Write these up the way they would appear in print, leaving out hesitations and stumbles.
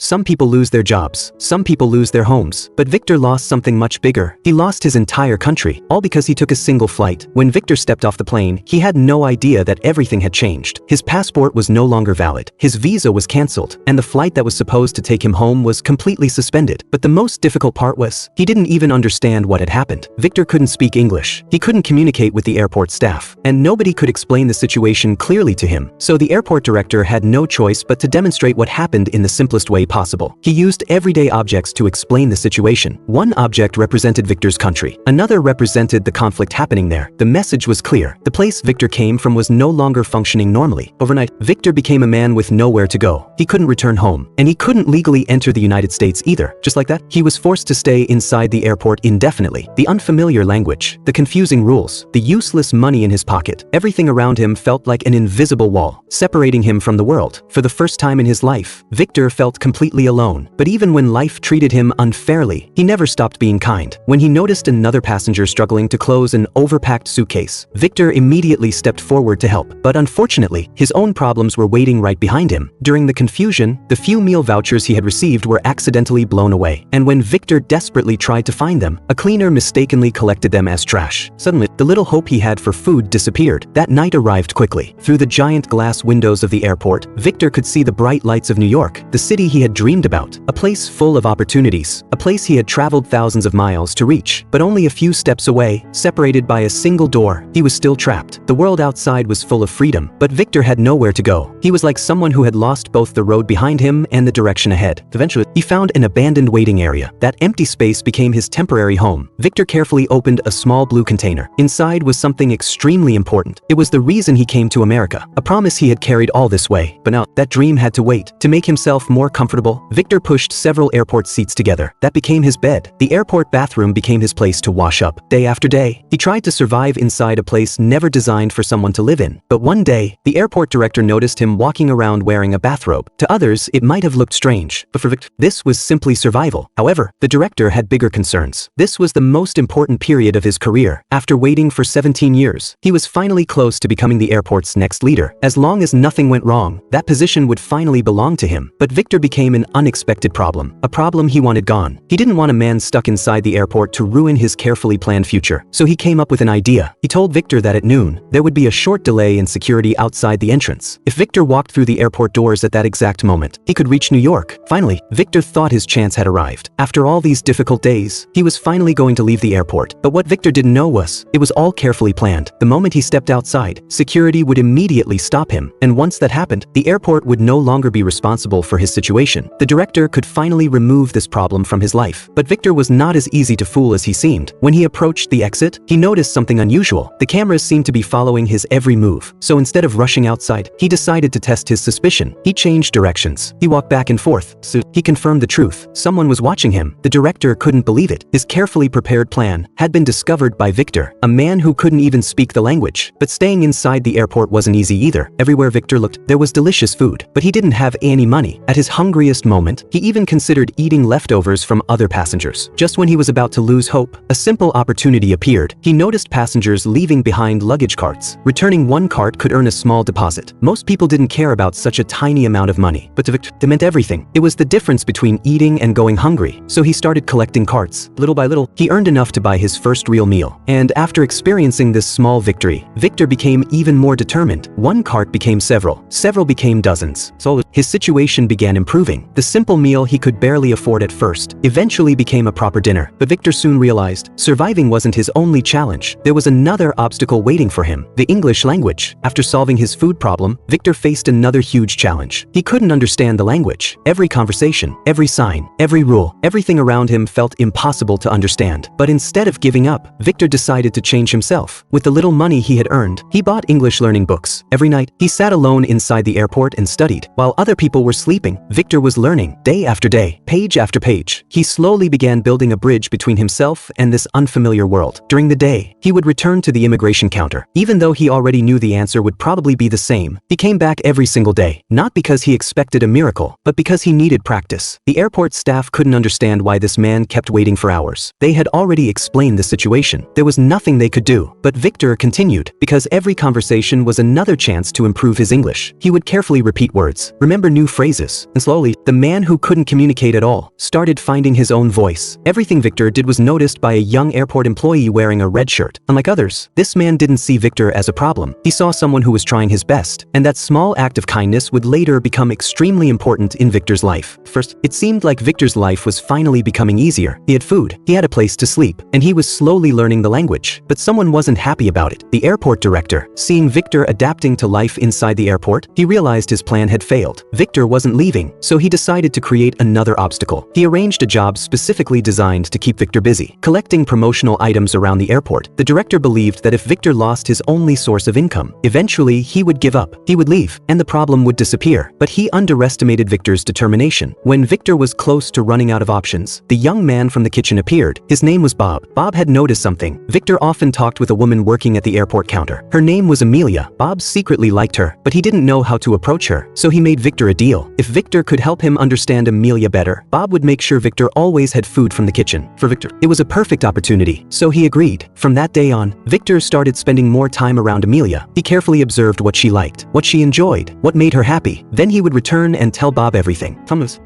Some people lose their jobs, some people lose their homes, but Victor lost something much bigger. He lost his entire country, all because he took a single flight. When Victor stepped off the plane, he had no idea that everything had changed. His passport was no longer valid, his visa was cancelled, and the flight that was supposed to take him home was completely suspended. But the most difficult part was, he didn't even understand what had happened. Victor couldn't speak English, he couldn't communicate with the airport staff, and nobody could explain the situation clearly to him. So the airport director had no choice but to demonstrate what happened in the simplest way possible. He used everyday objects to explain the situation. One object represented Victor's country. Another represented the conflict happening there. The message was clear. The place Victor came from was no longer functioning normally. Overnight, Victor became a man with nowhere to go. He couldn't return home, and he couldn't legally enter the United States either. Just like that, he was forced to stay inside the airport indefinitely. The unfamiliar language, the confusing rules, the useless money in his pocket, everything around him felt like an invisible wall, separating him from the world. For the first time in his life, Victor felt completely alone. But even when life treated him unfairly, he never stopped being kind. When he noticed another passenger struggling to close an overpacked suitcase, Victor immediately stepped forward to help. But unfortunately, his own problems were waiting right behind him. During the confusion, the few meal vouchers he had received were accidentally blown away. And when Victor desperately tried to find them, a cleaner mistakenly collected them as trash. Suddenly, the little hope he had for food disappeared. That night arrived quickly. Through the giant glass windows of the airport, Victor could see the bright lights of New York, the city he had dreamed about. A place full of opportunities, a place he had traveled thousands of miles to reach. But only a few steps away, separated by a single door, he was still trapped. The world outside was full of freedom, but Victor had nowhere to go. He was like someone who had lost both the road behind him and the direction ahead. Eventually, he found an abandoned waiting area. That empty space became his temporary home. Victor carefully opened a small blue container. Inside was something extremely important. It was the reason he came to America, a promise he had carried all this way. But now, that dream had to wait. To make himself more comfortable, Victor pushed several airport seats together. That became his bed. The airport bathroom became his place to wash up. Day after day, he tried to survive inside a place never designed for someone to live in. But one day, the airport director noticed him walking around wearing a bathrobe. To others, it might have looked strange, but for Victor, this was simply survival. However, the director had bigger concerns. This was the most important period of his career. After waiting for 17 years, he was finally close to becoming the airport's next leader. As long as nothing went wrong, that position would finally belong to him. But Victor became an unexpected problem, a problem he wanted gone. He didn't want a man stuck inside the airport to ruin his carefully planned future. So he came up with an idea. He told Victor that at noon, there would be a short delay in security outside the entrance. If Victor walked through the airport doors at that exact moment, he could reach New York. Finally, Victor thought his chance had arrived. After all these difficult days, he was finally going to leave the airport. But what Victor didn't know was, it was all carefully planned. The moment he stepped outside, security would immediately stop him. And once that happened, the airport would no longer be responsible for his situation. The director could finally remove this problem from his life. But Victor was not as easy to fool as he seemed. When he approached the exit, he noticed something unusual. The cameras seemed to be following his every move. So instead of rushing outside, he decided to test his suspicion. He changed directions. He walked back and forth. So he confirmed the truth. Someone was watching him. The director couldn't believe it. His carefully prepared plan had been discovered by Victor, a man who couldn't even speak the language. But staying inside the airport wasn't easy either. Everywhere Victor looked, there was delicious food, but he didn't have any money. At his hungriest moment, he even considered eating leftovers from other passengers. Just when he was about to lose hope, a simple opportunity appeared. He noticed passengers leaving behind luggage carts. Returning one cart could earn a small deposit. Most people didn't care about such a tiny amount of money, but to Victor, it meant everything. It was the difference between eating and going hungry. So he started collecting carts. Little by little, he earned enough to buy his first real meal. And after experiencing this small victory, Victor became even more determined. One cart became several. Several became dozens. So his situation began improving. The simple meal he could barely afford at first eventually became a proper dinner. But Victor soon realized surviving wasn't his only challenge. There was another obstacle waiting for him: the English language. After solving his food problem, Victor faced another huge challenge. He couldn't understand the language. Every conversation, every sign, every rule, everything around him felt impossible to understand. But instead of giving up, Victor decided to change himself. With the little money he had earned, he bought English learning books. Every night, he sat alone inside the airport and studied. While other people were sleeping, Victor was learning. Day after day, page after page, he slowly began building a bridge between himself and this unfamiliar world. During the day, he would return to the immigration counter. Even though he already knew the answer would probably be the same, he came back every single day, not because he expected a miracle, but because he needed practice. The airport staff couldn't understand why this man kept waiting for hours. They had already explained the situation. There was nothing they could do. But Victor continued, because every conversation was another chance to improve his English. He would carefully repeat words, remember new phrases, and slowly, Slowly, the man who couldn't communicate at all started finding his own voice. Everything Victor did was noticed by a young airport employee wearing a red shirt. Unlike others, this man didn't see Victor as a problem. He saw someone who was trying his best, and that small act of kindness would later become extremely important in Victor's life. First, it seemed like Victor's life was finally becoming easier. He had food, he had a place to sleep, and he was slowly learning the language. But someone wasn't happy about it. The airport director, seeing Victor adapting to life inside the airport, he realized his plan had failed. Victor wasn't leaving, so he decided to create another obstacle. He arranged a job specifically designed to keep Victor busy, collecting promotional items around the airport. The director believed that if Victor lost his only source of income, eventually he would give up, he would leave, and the problem would disappear. But he underestimated Victor's determination. When Victor was close to running out of options, the young man from the kitchen appeared. His name was Bob. Bob had noticed something. Victor often talked with a woman working at the airport counter. Her name was Amelia. Bob secretly liked her, but he didn't know how to approach her, so he made Victor a deal. If Victor could help him understand Amelia better, Bob would make sure Victor always had food from the kitchen. For Victor, it was a perfect opportunity, so he agreed. From that day on, Victor started spending more time around Amelia. He carefully observed what she liked, what she enjoyed, what made her happy. Then he would return and tell Bob everything.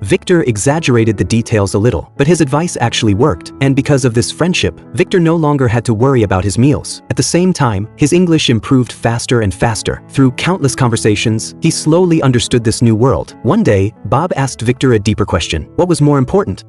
Victor exaggerated the details a little, but his advice actually worked, and because of this friendship, Victor no longer had to worry about his meals. At the same time, his English improved faster and faster. Through countless conversations, he slowly understood this new world. One day, Bob asked Victor a deeper question. What was more important?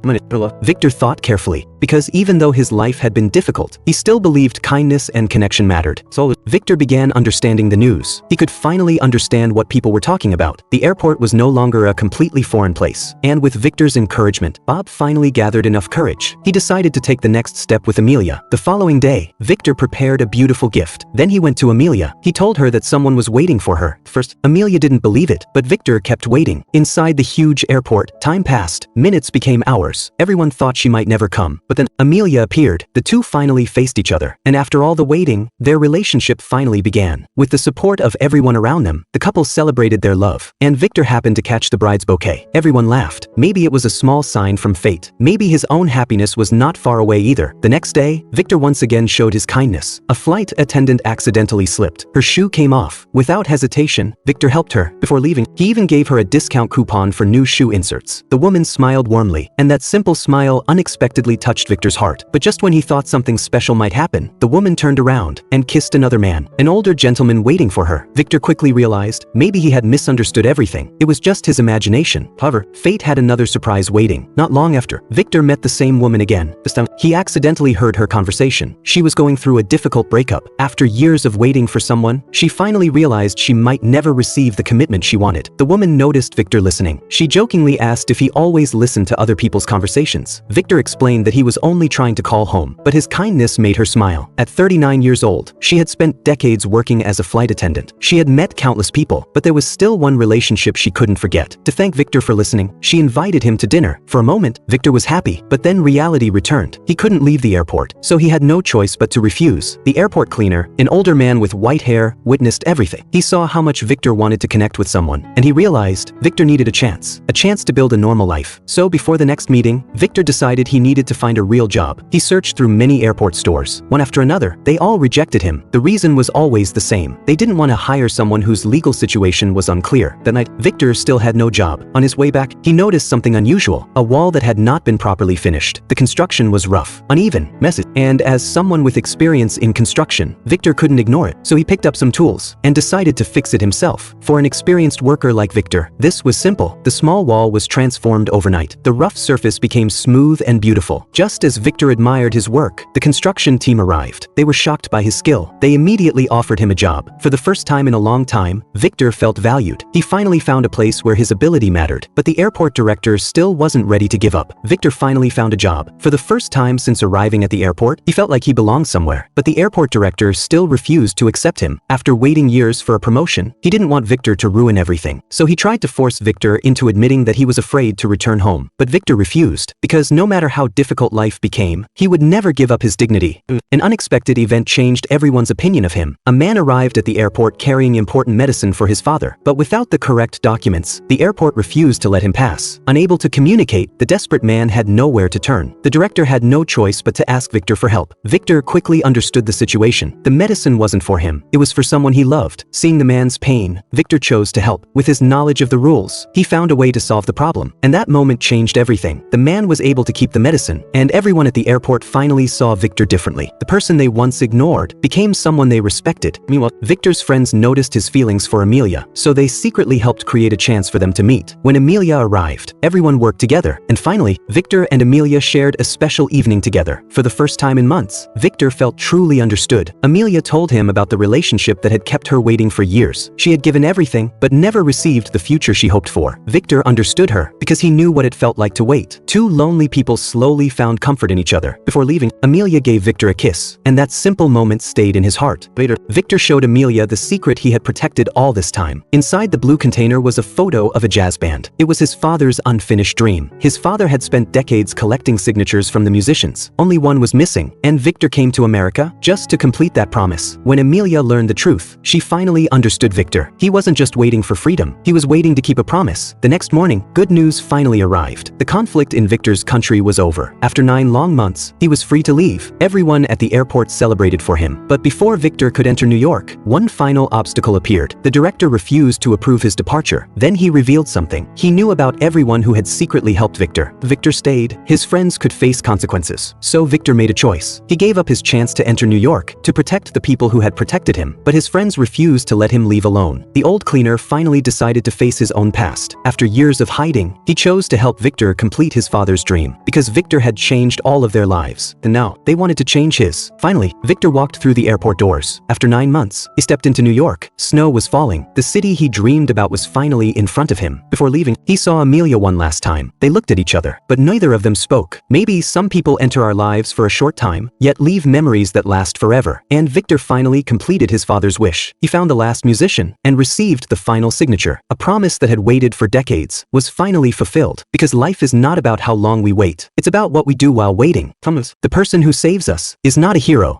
Victor thought carefully, because even though his life had been difficult, he still believed kindness and connection mattered. So Victor began understanding the news. He could finally understand what people were talking about. The airport was no longer a completely foreign place, and with Victor's encouragement, Bob finally gathered enough courage. He decided to take the next step with Amelia. The following day, Victor prepared a beautiful gift. Then he went to Amelia. He told her that someone was waiting for her. First, Amelia didn't believe it, but Victor kept waiting. Inside the huge airport, time passed. Minutes became hours. Everyone thought she might never come, but then Amelia appeared. The two finally faced each other, and after all the waiting, their relationship finally began. With the support of everyone around them, the couple celebrated their love, and Victor happened to catch the bride's bouquet. Everyone laughed. Maybe it was a small sign from fate. Maybe his own happiness was not far away either. The next day, Victor once again showed his kindness. A flight attendant accidentally slipped. Her shoe came off. Without hesitation, Victor helped her. Before leaving, he even gave her a discount coupon for new shoe inserts. The woman smiled warmly, and that simple smile unexpectedly touched Victor's heart. But just when he thought something special might happen, the woman turned around and kissed another man, an older gentleman waiting for her. Victor quickly realized maybe he had misunderstood everything. It was just his imagination. However, fate had another surprise waiting. Not long after, Victor met the same woman again. This time, he accidentally heard her conversation. She was going through a difficult breakup. After years of waiting for someone, she finally realized she might never receive the commitment she wanted. The woman noticed Victor listening. She jokingly asked if he always listened to other people's conversations. Victor explained that he was only trying to call home, but his kindness made her smile. At 39 years old, she had spent decades working as a flight attendant. She had met countless people, but there was still one relationship she couldn't forget. To thank Victor for listening, she invited him to dinner. For a moment, Victor was happy, but then reality returned. He couldn't leave the airport, so he had no choice but to refuse. The airport cleaner, an older man with white hair, witnessed everything. He saw how much Victor wanted to connect with someone, and he realized Victor needed a chance to build a normal life. So before the next meeting, Victor decided he needed to find a real job. He searched through many airport stores. One after another, they all rejected him. The reason was always the same. They didn't want to hire someone whose legal situation was unclear. That night, Victor still had no job. On his way back, he noticed something unusual, a wall that had not been properly finished. The construction was rough, uneven, messy, and as someone with experience in construction, Victor couldn't ignore it. So he picked up some tools and decided to fix it himself. For an experienced worker like Victor, this was simple. The small wall was transformed overnight. The rough surface became smooth and beautiful. Just as Victor admired his work, the construction team arrived. They were shocked by his skill. They immediately offered him a job. For the first time in a long time, Victor felt valued. He finally found a place where his ability mattered. But the airport director still wasn't ready to give up. Victor finally found a job. For the first time since arriving at the airport, he felt like he belonged somewhere. But the airport director still refused to accept him. After waiting years for a promotion, he didn't want Victor to ruin everything. So he tried to force Victor into admitting that he was afraid to return home. But Victor refused, because no matter how difficult life became, he would never give up his dignity. An unexpected event changed everyone's opinion of him. A man arrived at the airport carrying important medicine for his father, but without the correct documents, the airport refused to let him pass. Unable to communicate, the desperate man had nowhere to turn. The director had no choice but to ask Victor for help. Victor quickly understood the situation. The medicine wasn't for him. It was for someone he loved. Seeing the man's pain, Victor chose to help. With his knowledge of the rules, he found a way to solve the problem, and that moment changed everything. The man was able to keep the medicine, and everyone at the airport finally saw Victor differently. The person they once ignored became someone they respected. Meanwhile, Victor's friends noticed his feelings for Amelia, so they secretly helped create a chance for them to meet. When Amelia arrived, everyone worked together, and finally, Victor and Amelia shared a special evening together. For the first time in months, Victor felt truly understood. Amelia told him about the relationship that had kept her waiting for years. She had given everything, but never received the future she hoped for. Victor understood her because he knew what it felt like to wait. Two lonely people slowly found comfort in each other. Before leaving, Amelia gave Victor a kiss, and that simple moment stayed in his heart. Later, Victor showed Amelia the secret he had protected all this time. Inside the blue container was a photo of a jazz band. It was his father's unfinished dream. His father had spent decades collecting signatures from the musicians. Only one was missing, and Victor came to America just to complete that promise. When Amelia learned the truth, she finally understood Victor. He wasn't just waiting for freedom, he was waiting to keep a promise. The next morning, good news finally arrived. The conflict in Victor's country was over. After 9 long months, he was free to leave. Everyone at the airport celebrated for him. But before Victor could enter New York, one final obstacle appeared. The director refused to approve his departure. Then he revealed something. He knew about everyone who had secretly helped Victor. Victor stayed. His friends could face consequences. So Victor made a choice. He gave up his chance to enter New York to protect the people who had protected him, but his friends refused to let him leave alone. The old cleaner finally decided to face his own past. After years of hiding, he chose to help Victor complete his father's dream, because Victor had changed all of their lives, and now they wanted to change his. Finally, Victor walked through the airport doors. After 9 months, he stepped into New York. Snow was falling. The city he dreamed about was finally in front of him. Before leaving, he saw Amelia one last time. They looked at each other, but neither of them spoke. Maybe some people enter our lives for a short time, yet leave memories that last forever. And Victor finally completed his father's wish. He found the last musician and received the final signature. A promise that had waited for decades was finally fulfilled, because life is not about how long we wait. It's about what we do while waiting. The person who saves us is not a hero.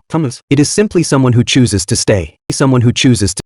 It is simply someone who chooses to stay. Someone who chooses to